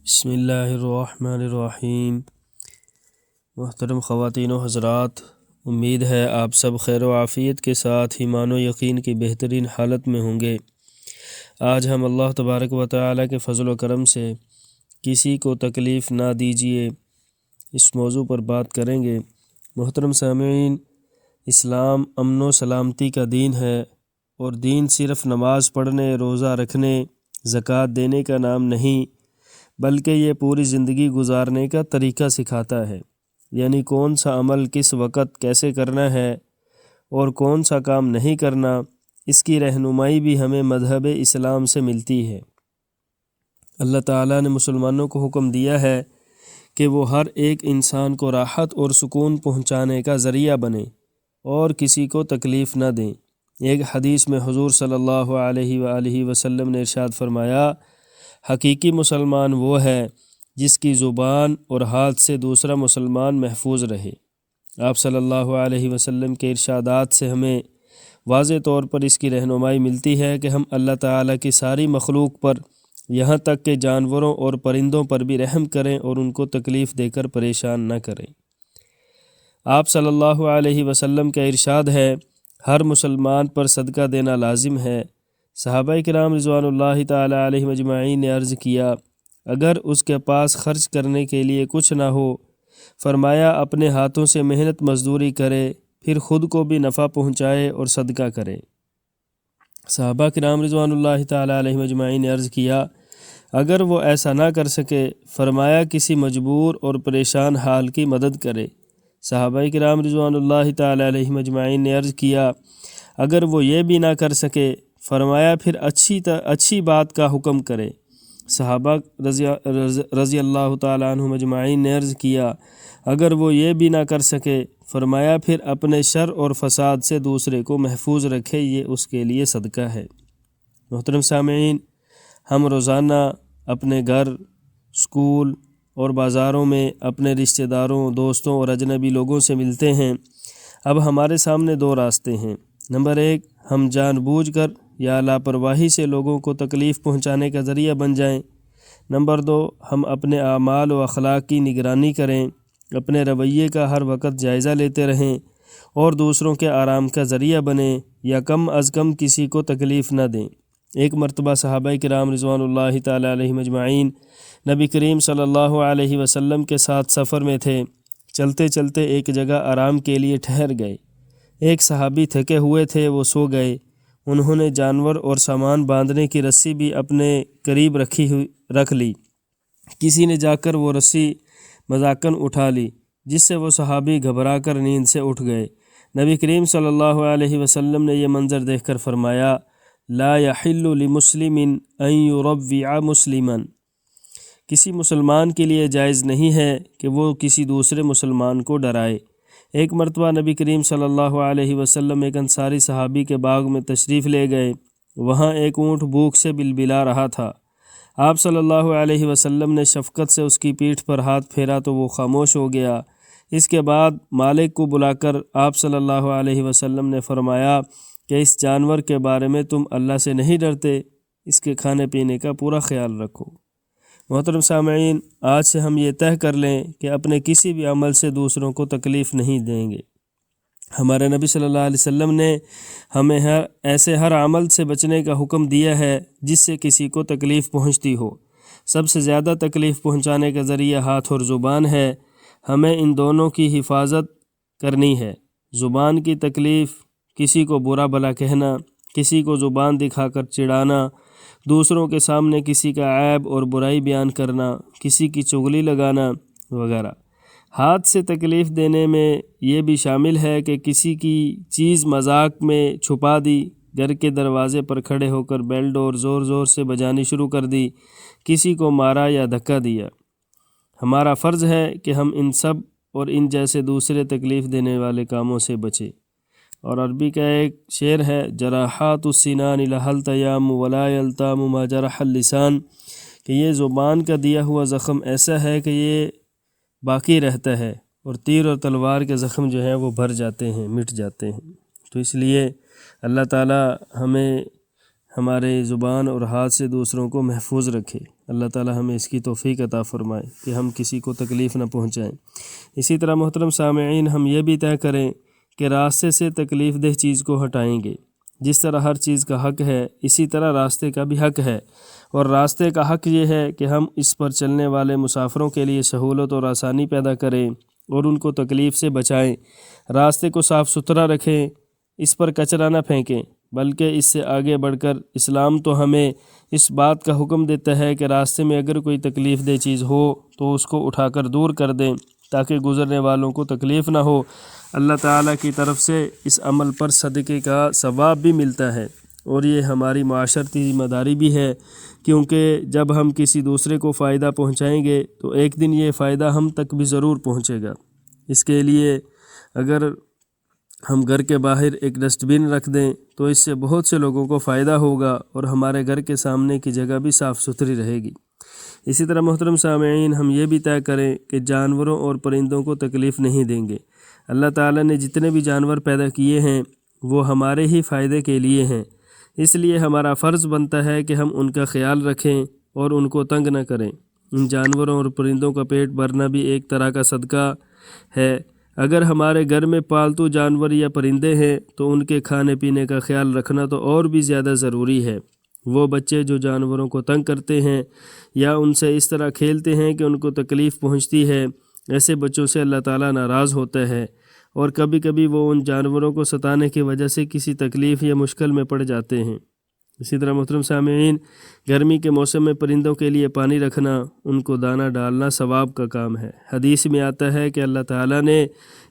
بسم اللہ الرحمن الرحیم۔ محترم خواتین و حضرات، امید ہے آپ سب خیر و عافیت کے ساتھ ایمان و یقین کی بہترین حالت میں ہوں گے۔ آج ہم اللہ تبارک و تعالی کے فضل و کرم سے کسی کو تکلیف نہ دیجیے اس موضوع پر بات کریں گے۔ محترم سامعین، اسلام امن و سلامتی کا دین ہے، اور دین صرف نماز پڑھنے، روزہ رکھنے، زکوٰۃ دینے کا نام نہیں، بلکہ یہ پوری زندگی گزارنے کا طریقہ سکھاتا ہے۔ یعنی کون سا عمل کس وقت کیسے کرنا ہے اور کون سا کام نہیں کرنا، اس کی رہنمائی بھی ہمیں مذہب اسلام سے ملتی ہے۔ اللہ تعالیٰ نے مسلمانوں کو حکم دیا ہے کہ وہ ہر ایک انسان کو راحت اور سکون پہنچانے کا ذریعہ بنے اور کسی کو تکلیف نہ دیں۔ ایک حدیث میں حضور صلی اللہ علیہ وآلہ وسلم نے ارشاد فرمایا، حقیقی مسلمان وہ ہے جس کی زبان اور ہاتھ سے دوسرا مسلمان محفوظ رہے۔ آپ صلی اللہ علیہ وسلم کے ارشادات سے ہمیں واضح طور پر اس کی رہنمائی ملتی ہے کہ ہم اللہ تعالیٰ کی ساری مخلوق پر، یہاں تک کہ جانوروں اور پرندوں پر بھی رحم کریں اور ان کو تکلیف دے کر پریشان نہ کریں۔ آپ صلی اللہ علیہ وسلم کا ارشاد ہے، ہر مسلمان پر صدقہ دینا لازم ہے۔ صحابہ کرام رضوان اللہ تعالی علیہ مجمعین نے عرض کیا، اگر اس کے پاس خرچ کرنے کے لیے کچھ نہ ہو، فرمایا اپنے ہاتھوں سے محنت مزدوری کرے، پھر خود کو بھی نفع پہنچائے اور صدقہ کرے۔ صحابہ کرام رضوان اللہ تعالی علیہ مجمعین نے عرض کیا، اگر وہ ایسا نہ کر سکے، فرمایا کسی مجبور اور پریشان حال کی مدد کرے۔ صحابہ کرام رضوان اللہ تعالی علیہ مجمعین نے عرض کیا، اگر وہ یہ بھی نہ کر سکے، فرمایا پھر اچھی بات کا حکم کرے۔ صحابہ رضی اللہ تعالیٰ عنہ مجمعین نے عرض کیا، اگر وہ یہ بھی نہ کر سکے، فرمایا پھر اپنے شر اور فساد سے دوسرے کو محفوظ رکھے، یہ اس کے لیے صدقہ ہے۔ محترم سامعین، ہم روزانہ اپنے گھر، اسکول اور بازاروں میں اپنے رشتہ داروں، دوستوں اور اجنبی لوگوں سے ملتے ہیں۔ اب ہمارے سامنے دو راستے ہیں۔ نمبر ایک، ہم جان بوجھ کر یا لاپرواہی سے لوگوں کو تکلیف پہنچانے کا ذریعہ بن جائیں۔ نمبر دو، ہم اپنے اعمال و اخلاق کی نگرانی کریں، اپنے رویے کا ہر وقت جائزہ لیتے رہیں اور دوسروں کے آرام کا ذریعہ بنیں، یا کم از کم کسی کو تکلیف نہ دیں۔ ایک مرتبہ صحابہ کرام رضوان اللہ تعالی علیہ مجمعین نبی کریم صلی اللہ علیہ وسلم کے ساتھ سفر میں تھے۔ چلتے چلتے ایک جگہ آرام کے لیے ٹھہر گئے۔ ایک صحابی تھکے ہوئے تھے، وہ سو گئے۔ انہوں نے جانور اور سامان باندھنے کی رسی بھی اپنے قریب رکھ لی۔ کسی نے جا کر وہ رسی مذاقاً اٹھا لی، جس سے وہ صحابی گھبرا کر نیند سے اٹھ گئے۔ نبی کریم صلی اللہ علیہ وسلم نے یہ منظر دیکھ کر فرمایا، لا یحل لمسلم ان یروع مسلما، کسی مسلمان کے لیے جائز نہیں ہے کہ وہ کسی دوسرے مسلمان کو ڈرائے۔ ایک مرتبہ نبی کریم صلی اللہ علیہ وسلم ایک انصاری صحابی کے باغ میں تشریف لے گئے۔ وہاں ایک اونٹ بھوک سے بلبلا رہا تھا۔ آپ صلی اللہ علیہ وسلم نے شفقت سے اس کی پیٹھ پر ہاتھ پھیرا تو وہ خاموش ہو گیا۔ اس کے بعد مالک کو بلا کر آپ صلی اللہ علیہ وسلم نے فرمایا کہ اس جانور کے بارے میں تم اللہ سے نہیں ڈرتے، اس کے کھانے پینے کا پورا خیال رکھو۔ محترم سامعین، آج سے ہم یہ طے کر لیں کہ اپنے کسی بھی عمل سے دوسروں کو تکلیف نہیں دیں گے۔ ہمارے نبی صلی اللہ علیہ وسلم نے ہمیں ایسے ہر عمل سے بچنے کا حکم دیا ہے جس سے کسی کو تکلیف پہنچتی ہو۔ سب سے زیادہ تکلیف پہنچانے کا ذریعہ ہاتھ اور زبان ہے۔ ہمیں ان دونوں کی حفاظت کرنی ہے۔ زبان کی تکلیف، کسی کو برا بھلا کہنا، کسی کو زبان دکھا کر چڑھانا، دوسروں کے سامنے کسی کا عیب اور برائی بیان کرنا، کسی کی چغلی لگانا وغیرہ۔ ہاتھ سے تکلیف دینے میں یہ بھی شامل ہے کہ کسی کی چیز مذاق میں چھپا دی، گھر کے دروازے پر کھڑے ہو کر بیل ڈور زور زور سے بجانی شروع کر دی، کسی کو مارا یا دھکا دیا۔ ہمارا فرض ہے کہ ہم ان سب اور ان جیسے دوسرے تکلیف دینے والے کاموں سے بچیں۔ اور عربی کا ایک شعر ہے، جراحات السنان لها التیام ولا یلتام ما جرح اللسان، کہ یہ زبان کا دیا ہوا زخم ایسا ہے کہ یہ باقی رہتا ہے، اور تیر اور تلوار کے زخم جو ہیں وہ بھر جاتے ہیں، مٹ جاتے ہیں۔ تو اس لیے اللہ تعالی ہمارے زبان اور ہاتھ سے دوسروں کو محفوظ رکھے۔ اللہ تعالی ہمیں اس کی توفیق عطا فرمائے کہ ہم کسی کو تکلیف نہ پہنچائیں۔ اسی طرح محترم سامعین، ہم یہ بھی طے کریں کہ راستے سے تکلیف دہ چیز کو ہٹائیں گے۔ جس طرح ہر چیز کا حق ہے، اسی طرح راستے کا بھی حق ہے، اور راستے کا حق یہ ہے کہ ہم اس پر چلنے والے مسافروں کے لیے سہولت اور آسانی پیدا کریں اور ان کو تکلیف سے بچائیں۔ راستے کو صاف ستھرا رکھیں، اس پر کچرا نہ پھینکیں، بلکہ اس سے آگے بڑھ کر اسلام تو ہمیں اس بات کا حکم دیتا ہے کہ راستے میں اگر کوئی تکلیف دہ چیز ہو تو اس کو اٹھا کر دور کر دیں تاکہ گزرنے والوں کو تکلیف نہ ہو۔ اللہ تعالیٰ کی طرف سے اس عمل پر صدقے کا ثواب بھی ملتا ہے، اور یہ ہماری معاشرتی ذمہ داری بھی ہے، کیونکہ جب ہم کسی دوسرے کو فائدہ پہنچائیں گے تو ایک دن یہ فائدہ ہم تک بھی ضرور پہنچے گا۔ اس کے لیے اگر ہم گھر کے باہر ایک ڈسٹ بن رکھ دیں تو اس سے بہت سے لوگوں کو فائدہ ہوگا، اور ہمارے گھر کے سامنے کی جگہ بھی صاف ستھری رہے گی۔ اسی طرح محترم سامعین، ہم یہ بھی طے کریں کہ جانوروں اور پرندوں کو تکلیف نہیں دیں گے۔ اللہ تعالیٰ نے جتنے بھی جانور پیدا کیے ہیں وہ ہمارے ہی فائدے کے لیے ہیں، اس لیے ہمارا فرض بنتا ہے کہ ہم ان کا خیال رکھیں اور ان کو تنگ نہ کریں۔ ان جانوروں اور پرندوں کا پیٹ بھرنا بھی ایک طرح کا صدقہ ہے۔ اگر ہمارے گھر میں پالتو جانور یا پرندے ہیں تو ان کے کھانے پینے کا خیال رکھنا تو اور بھی زیادہ ضروری ہے۔ وہ بچے جو جانوروں کو تنگ کرتے ہیں یا ان سے اس طرح کھیلتے ہیں کہ ان کو تکلیف پہنچتی ہے، ایسے بچوں سے اللہ تعالیٰ ناراض ہوتا ہے، اور کبھی کبھی وہ ان جانوروں کو ستانے کی وجہ سے کسی تکلیف یا مشکل میں پڑ جاتے ہیں۔ اسی طرح محترم سامعین، گرمی کے موسم میں پرندوں کے لیے پانی رکھنا، ان کو دانہ ڈالنا ثواب کا کام ہے۔ حدیث میں آتا ہے کہ اللہ تعالیٰ نے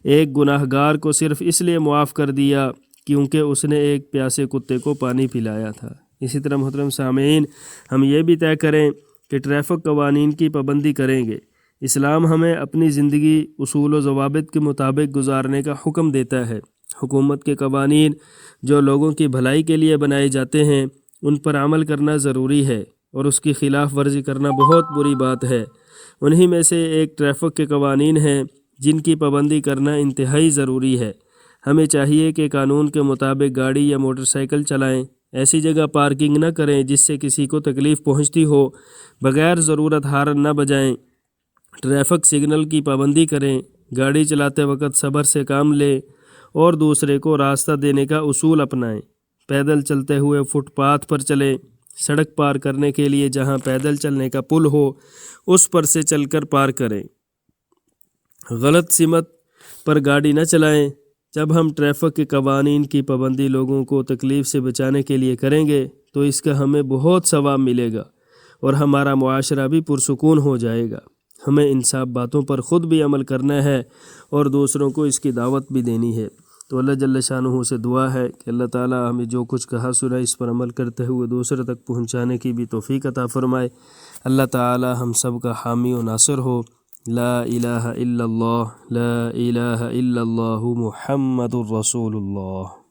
ایک گناہ گار کو صرف اس لیے معاف کر دیا کیونکہ اس نے ایک پیاسے کتے کو پانی پلایا تھا۔ اسی طرح محترم سامعین، ہم یہ بھی طے کریں کہ ٹریفک قوانین کی پابندی کریں گے۔ اسلام ہمیں اپنی زندگی اصول و ضوابط کے مطابق گزارنے کا حکم دیتا ہے۔ حکومت کے قوانین جو لوگوں کی بھلائی کے لیے بنائے جاتے ہیں ان پر عمل کرنا ضروری ہے، اور اس کی خلاف ورزی کرنا بہت بری بات ہے۔ انہی میں سے ایک ٹریفک کے قوانین ہیں جن کی پابندی کرنا انتہائی ضروری ہے۔ ہمیں چاہیے کہ قانون کے مطابق گاڑی یا موٹر سائیکل چلائیں، ایسی جگہ پارکنگ نہ کریں جس سے کسی کو تکلیف پہنچتی ہو، بغیر ضرورت ہارن نہ بجائیں، ٹریفک سگنل کی پابندی کریں، گاڑی چلاتے وقت صبر سے کام لیں اور دوسرے کو راستہ دینے کا اصول اپنائیں۔ پیدل چلتے ہوئے فٹ پاتھ پر چلیں، سڑک پار کرنے کے لیے جہاں پیدل چلنے کا پل ہو اس پر سے چل کر پار کریں، غلط سمت پر گاڑی نہ چلائیں۔ جب ہم ٹریفک کے قوانین کی پابندی لوگوں کو تکلیف سے بچانے کے لیے کریں گے تو اس کا ہمیں بہت ثواب ملے گا، اور ہمارا معاشرہ بھی پرسکون ہو جائے گا۔ ہمیں ان سب باتوں پر خود بھی عمل کرنا ہے اور دوسروں کو اس کی دعوت بھی دینی ہے۔ تو اللہ جل شانہ سے دعا ہے کہ اللہ تعالیٰ ہمیں جو کچھ کہا سنا اس پر عمل کرتے ہوئے دوسرے تک پہنچانے کی بھی توفیق عطا فرمائے۔ اللہ تعالیٰ ہم سب کا حامی و ناصر ہو۔ لا الہ الا اللہ، لا الہ الا اللہ، محمد الرسول اللہ۔